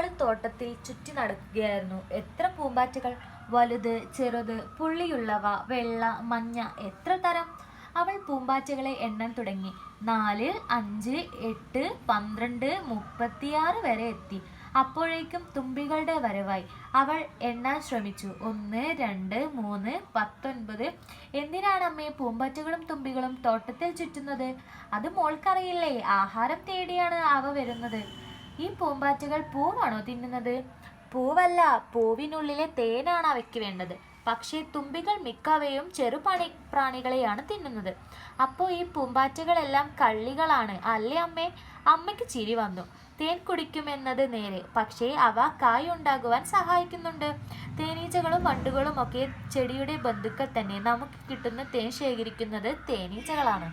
ഒരാൾ തോട്ടത്തിൽ ചുറ്റി നടക്കുകയായിരുന്നു. എത്ര പൂമ്പാറ്റകൾ! വലുത്, ചെറുത്, പുള്ളിയുള്ളവ, വെള്ള, മഞ്ഞ, എത്ര തരം! അവൾ പൂമ്പാറ്റകളെ എണ്ണാൻ തുടങ്ങി. 4, 5, 8, 12, 36 വരെ എത്തി. അപ്പോഴേക്കും തുമ്പികളുടെ വരവായി. അവൾ എണ്ണാൻ ശ്രമിച്ചു. 1, 2, 3, 19. എന്തിനാണ് അമ്മേ പൂമ്പാറ്റകളും തുമ്പികളും തോട്ടത്തിൽ ചുറ്റുന്നത്? അത് മോൾക്കറിയില്ലേ? ആഹാരം തേടിയാണ് അവ വരുന്നത്. ഈ പൂമ്പാറ്റകൾ പൂവാണോ തിന്നുന്നത്? പൂവല്ല, പൂവിനുള്ളിലെ തേനാണ് അവയ്ക്ക് വേണ്ടത്. പക്ഷേ തുമ്പികൾ മിക്കവയും പ്രാണികളെയാണ് തിന്നുന്നത്. അപ്പോൾ ഈ പൂമ്പാറ്റകളെല്ലാം കള്ളികളാണ് അല്ലേ അമ്മേ? അമ്മയ്ക്ക് ചിരി വന്നു. തേൻ കുടിക്കുമെന്നത് നേരെ, പക്ഷേ അവ കായ് ഉണ്ടാകുവാൻ സഹായിക്കുന്നുണ്ട്. തേനീച്ചകളും വണ്ടുകളും ഒക്കെ ചെടിയുടെ ബന്ധുക്കൾ തന്നെ. നമുക്ക് കിട്ടുന്ന തേൻ ശേഖരിക്കുന്നത് തേനീച്ചകളാണ്.